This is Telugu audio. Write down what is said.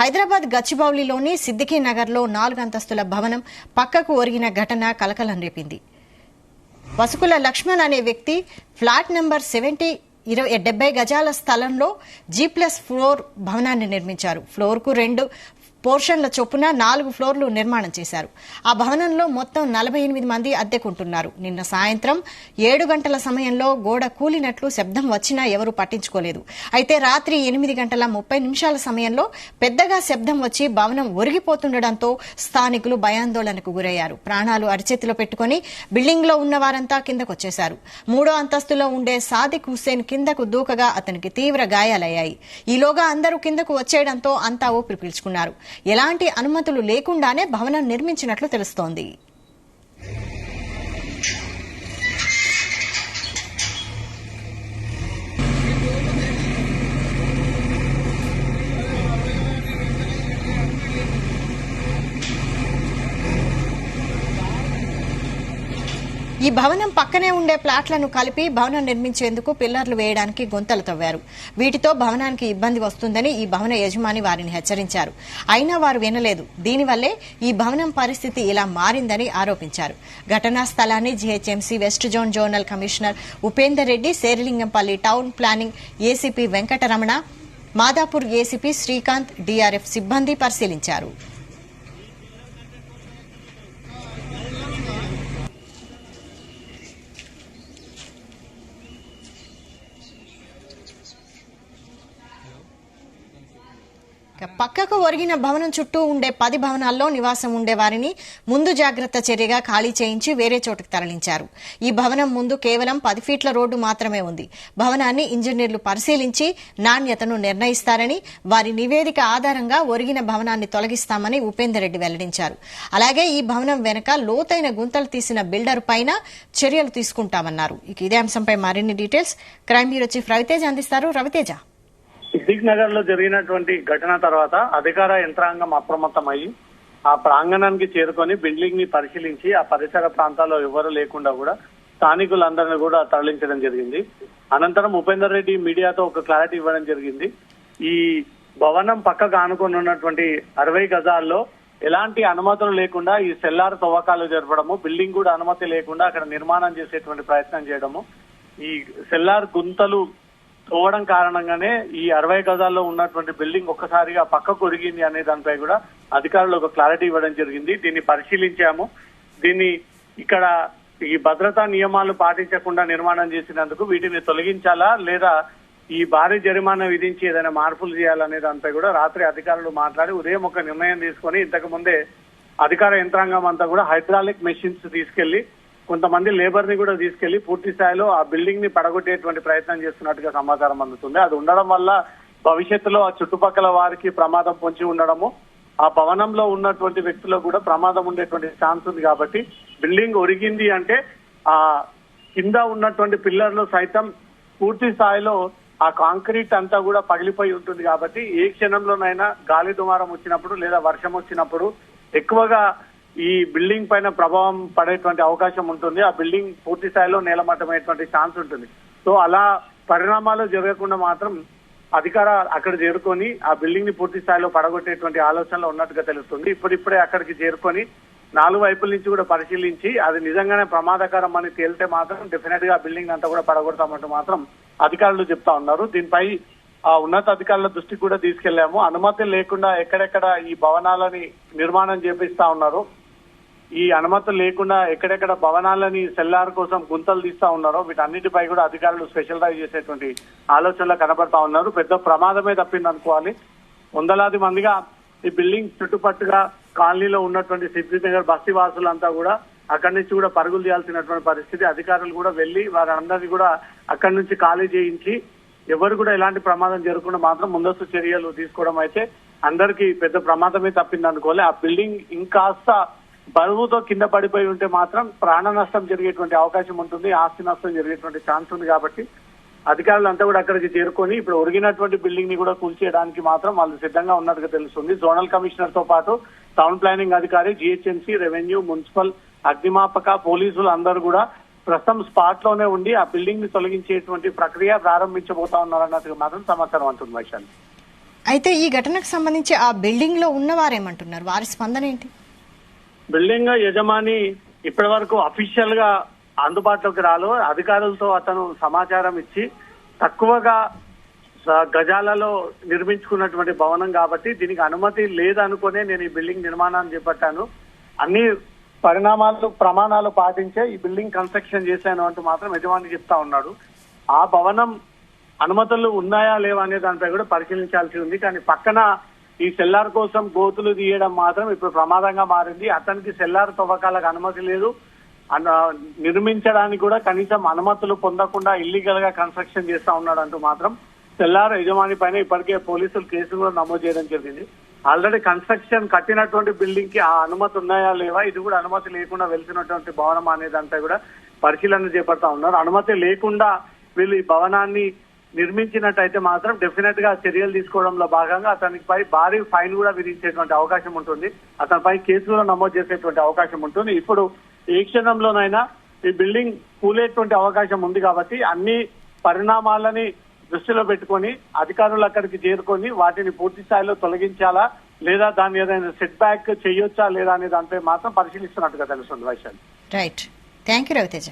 హైదరాబాద్ గచ్చిబౌలిలోని సిద్దికీ నగర్లో 4 అంతస్తుల భవనం పక్కకు ఒరిగిన ఘటన కలకలం రేపింది. వసుకుల లక్ష్మణ్ అనే వ్యక్తి ఫ్లాట్ నెంబర్ 70 గజాల స్థలంలో G+4 భవనాన్ని నిర్మించారు. ఫ్లోర్కు 2 పోర్షన్ల చొప్పున 4 ఫ్లోర్లు నిర్మాణం చేశారు. ఆ భవనంలో మొత్తం 48 మంది అద్దెకుంటున్నారు. నిన్న సాయంత్రం 7 గంటల సమయంలో గోడ కూలినట్లు శబ్దం వచ్చినా ఎవరూ పట్టించుకోలేదు. అయితే రాత్రి 8 గంటల 30 నిమిషాల సమయంలో పెద్దగా శబ్దం వచ్చి భవనం ఒరిగిపోతుండటంతో స్థానికులు భయాందోళనకు గురయ్యారు. ప్రాణాలు అరిచేతిలో పెట్టుకుని బిల్డింగ్ లో ఉన్న వారంతా కిందకొచ్చేశారు. 3వ అంతస్తులో ఉండే సాదిక్ హుస్సేన్ కిందకు దూకగా అతనికి తీవ్ర గాయాలయ్యాయి. ఈలోగా అందరూ కిందకు వచ్చేయడంతో అంతా ఊపిరి పీల్చుకున్నారు. ఎలాంటి అనుమతులు లేకుండానే భవనం నిర్మించినట్లు తెలుస్తోంది. ఈ భవనం పక్కనే ఉండే ప్లాట్లను కలిపి భవనం నిర్మించేందుకు పిల్లర్లు వేయడానికి గుంతలు తవ్వారు. వీటితో భవనానికి ఇబ్బంది వస్తుందని ఈ భవన యజమాని వారిని హెచ్చరించారు. అయినా వారు వినలేదు. దీనివల్లే ఈ భవనం పరిస్థితి ఇలా మారిందని ఆరోపించారు. ఘటనా స్థలాన్ని GHMC west zone zonal commissioner Upender Reddy, Serilingampally town planning ACP Venkataramana, Madhapur ACP Srikanth, DRF సిబ్బంది పరిశీలించారు. పక్కకు ఒరిగిన భవనం చుట్టూ ఉండే 10 భవనాల్లో నివాసం ఉండే వారిని ముందు జాగ్రత్త చర్యగా ఖాళీ చేయించి వేరే చోటుకు తరలించారు. ఈ భవనం ముందు కేవలం 10 ఫీట్ల రోడ్డు మాత్రమే ఉంది. భవనాన్ని ఇంజనీర్లు పరిశీలించి నాణ్యతను నిర్ణయిస్తారని, వారి నివేదిక ఆధారంగా ఒరిగిన భవనాన్ని తొలగిస్తామని ఉపేందర్ రెడ్డి వెల్లడించారు. అలాగే ఈ భవనం వెనుక లోతైన గుంతలు తీసిన బిల్డర్ పైన చర్యలు తీసుకుంటామన్నారు. ఇదే అంశంపై మరిన్ని details crime bureau chief Raviteja అందిస్తారు. రవితేజ, సిద్దిక్ నగర్ లో జరిగినటువంటి ఘటన తర్వాత అధికార యంత్రాంగం అప్రమత్తమయ్యి ఆ ప్రాంగణానికి చేరుకొని బిల్డింగ్ ని పరిశీలించి ఆ పరిసర ప్రాంతాల్లో ఎవరు లేకుండా కూడా స్థానికులందరినీ కూడా తరలించడం జరిగింది. అనంతరం ఉపేందర్ రెడ్డి మీడియాతో ఒక క్లారిటీ ఇవ్వడం జరిగింది. ఈ భవనం పక్కకు ఆనుకొని ఉన్నటువంటి 60 గజాల్లో ఎలాంటి అనుమతులు లేకుండా ఈ సెల్లార్ తవ్వకాలు జరపడము, బిల్డింగ్ కూడా అనుమతి లేకుండా అక్కడ నిర్మాణం చేసేటువంటి ప్రయత్నం చేయడము, ఈ సెల్లార్ గుంతలు తోవడం కారణంగానే ఈ 60 గజాల్లో ఉన్నటువంటి బిల్డింగ్ ఒక్కసారిగా పక్కకు ఒరిగింది అనే దానిపై కూడా అధికారులు ఒక క్లారిటీ ఇవ్వడం జరిగింది. దీన్ని పరిశీలించాము. దీన్ని ఇక్కడ ఈ భద్రతా నియమాలు పాటించకుండా నిర్మాణం చేసినందుకు వీటిని తొలగించాలా లేదా ఈ భారీ జరిమానా విధించి ఏదైనా మార్పులు చేయాలనే దానిపై కూడా రాత్రి అధికారులు మాట్లాడి ఉదయం ఒక నిర్ణయం తీసుకొని ఇంతకు ముందే అధికార యంత్రాంగం అంతా కూడా హైడ్రాలిక్ మెషిన్స్ తీసుకెళ్లి కొంతమంది లేబర్ ని కూడా తీసుకెళ్లి పూర్తి స్థాయిలో ఆ బిల్డింగ్ ని పడగొట్టేటువంటి ప్రయత్నం చేస్తున్నట్టుగా సమాచారం అందుతుంది. అది ఉండడం వల్ల భవిష్యత్తులో ఆ చుట్టుపక్కల వారికి ప్రమాదం పొంచి ఉండడము, ఆ భవనంలో ఉన్నటువంటి వ్యక్తులకు కూడా ప్రమాదం ఉండేటువంటి ఛాన్స్ ఉంది. కాబట్టి బిల్డింగ్ ఒరిగింది అంటే ఆ కింద ఉన్నటువంటి పిల్లర్లు సైతం పూర్తి స్థాయిలో ఆ కాంక్రీట్ అంతా కూడా పగిలిపోయి ఉంటుంది. కాబట్టి ఏ క్షణంలోనైనా గాలి దుమారం వచ్చినప్పుడు లేదా వర్షం వచ్చినప్పుడు ఎక్కువగా ఈ బిల్డింగ్ పైన ప్రభావం పడేటువంటి అవకాశం ఉంటుంది. ఆ బిల్డింగ్ పూర్తి స్థాయిలో నేలమట్టమయ్యేటువంటి ఛాన్స్ ఉంటుంది. సో అలా పరిణామాలు జరగకుండా మాత్రం అధికార అక్కడ చేరుకొని ఆ బిల్డింగ్ ని పూర్తి స్థాయిలో పడగొట్టేటువంటి ఆలోచనలో ఉన్నట్టుగా తెలుస్తుంది. ఇప్పుడిప్పుడే అక్కడికి చేరుకొని 4 వైపుల నుంచి కూడా పరిశీలించి అది నిజంగానే ప్రమాదకరం అని తేలితే మాత్రం డెఫినెట్ గా బిల్డింగ్ అంతా కూడా పడగొడతామంటూ మాత్రం అధికారులు చెప్తా ఉన్నారు. దీనిపై ఆ ఉన్నతాధికారుల దృష్టికి కూడా తీసుకెళ్లాము. అనుమతి లేకుండా ఎక్కడెక్కడ ఈ భవనాలని నిర్మాణం చేపిస్తా ఉన్నారు, ఈ అనుమతులు లేకుండా ఎక్కడెక్కడ భవనాలని సెల్లార్ కోసం గుంతలు తీస్తా ఉన్నారో వీటన్నిటిపై కూడా అధికారులు స్పెషల్ డ్రైవ్ చేసేటువంటి ఆలోచనలు కనబడతా ఉన్నారు. పెద్ద ప్రమాదమే తప్పింది అనుకోవాలి. వందలాది మందిగా ఈ బిల్డింగ్ చుట్టుపట్టుగా కాలనీలో ఉన్నటువంటి సిద్దిక్ నగర్ బస్తీ వాసులంతా కూడా అక్కడి నుంచి కూడా పరుగులు చేయాల్సినటువంటి పరిస్థితి. అధికారులు కూడా వెళ్లి వారందరినీ కూడా అక్కడి నుంచి ఖాళీ చేయించి ఎవరు కూడా ఎలాంటి ప్రమాదం జరగకుండా మాత్రం ముందస్తు చర్యలు తీసుకోవడం అయితే అందరికీ పెద్ద ప్రమాదమే తప్పింది అనుకోవాలి. ఆ బిల్డింగ్ ఇంకాస్త బరువుతో కింద పడిపోయి ఉంటే మాత్రం ప్రాణ నష్టం జరిగేటువంటి అవకాశం ఉంటుంది, ఆస్తి నష్టం జరిగేటువంటి ఛాన్స్ ఉంది. కాబట్టి అధికారులు అంతా కూడా అక్కడికి చేరుకొని ఇప్పుడు ఒరిగినటువంటి బిల్డింగ్ ని కూడా కూల్చేయడానికి మాత్రం వాళ్ళు సిద్ధంగా ఉన్నట్టుగా తెలుస్తుంది. జోనల్ కమిషనర్ తో పాటు టౌన్ ప్లానింగ్ అధికారి, జీహెచ్ఎంసీ, రెవెన్యూ, మున్సిపల్, అగ్నిమాపక, పోలీసులు అందరూ కూడా ప్రస్తుతం స్పాట్ లోనే ఉండి ఆ బిల్డింగ్ ని తొలగించేటువంటి ప్రక్రియ ప్రారంభించబోతా ఉన్నారన్నట్టుగా మాత్రం సమాచారం అంటుంది వైశాలి. అయితే ఈ ఘటనకు సంబంధించి ఆ బిల్డింగ్ లో ఉన్నవారేమంటున్నారు, వారి స్పందన ఏంటి? బిల్డింగ్ యజమాని ఇప్పటి వరకు అఫీషియల్ గా అందుబాటులోకి రాలో, అధికారులతో అతను సమాచారం ఇచ్చి తక్కువగా గజాలలో నిర్మించుకున్నటువంటి భవనం కాబట్టి దీనికి అనుమతి లేదనుకునే నేను ఈ బిల్డింగ్ నిర్మాణాన్ని చేపట్టాను, అన్ని ప్రమాణాలు పాటించే ఈ బిల్డింగ్ కన్స్ట్రక్షన్ చేశాను అంటూ మాత్రం యజమాని చెప్తా ఉన్నాడు. ఆ భవనం అనుమతులు ఉన్నాయా లేవా అనే దానిపై కూడా పరిశీలించాల్సి ఉంది. కానీ పక్కన ఈ సెల్లార్ కోసం గోతులు తీయడం మాత్రం ఇప్పుడు ప్రమాదంగా మారింది. అతనికి సెల్లార్ తవ్వకాలకు అనుమతి లేదు, నిర్మించడానికి కూడా కనీసం అనుమతులు పొందకుండా ఇల్లీగల్ గా కన్స్ట్రక్షన్ చేస్తా ఉన్నాడు అంటూ మాత్రం సెల్లార్ యజమాని పైన ఇప్పటికే పోలీసులు కేసులు కూడా నమోదు చేయడం జరిగింది. ఆల్రెడీ కన్స్ట్రక్షన్ కట్టినటువంటి బిల్డింగ్ కి ఆ అనుమతి ఉన్నాయా లేవా, ఇది కూడా అనుమతి లేకుండా వెళ్తున్నటువంటి భవనం అనే దానిపై కూడా పరిశీలన చేపడతా ఉన్నారు. అనుమతి లేకుండా వీళ్ళు ఈ భవనాన్ని నిర్మించినట్టయితే మాత్రం డెఫినెట్ గా చర్యలు తీసుకోవడంలో భాగంగా అతనిపై భారీ ఫైన్ కూడా విధించేటువంటి అవకాశం ఉంటుంది, అతనిపై కేసు కూడా నమోదు చేసేటువంటి అవకాశం ఉంటుంది. ఇప్పుడు ఏ క్షణంలోనైనా ఈ బిల్డింగ్ కూలేటువంటి అవకాశం ఉంది కాబట్టి అన్ని పరిణామాలని దృష్టిలో పెట్టుకొని అధికారులు అక్కడికి చేరుకొని వాటిని పూర్తి స్థాయిలో తొలగించాలా లేదా దాన్ని ఏదైనా సెట్ బ్యాక్ చేయొచ్చా లేదా అనే దానిపై మాత్రం పరిశీలిస్తున్నట్టుగా తెలుస్తుంది. Vaishali. Right, thank you Raviteja.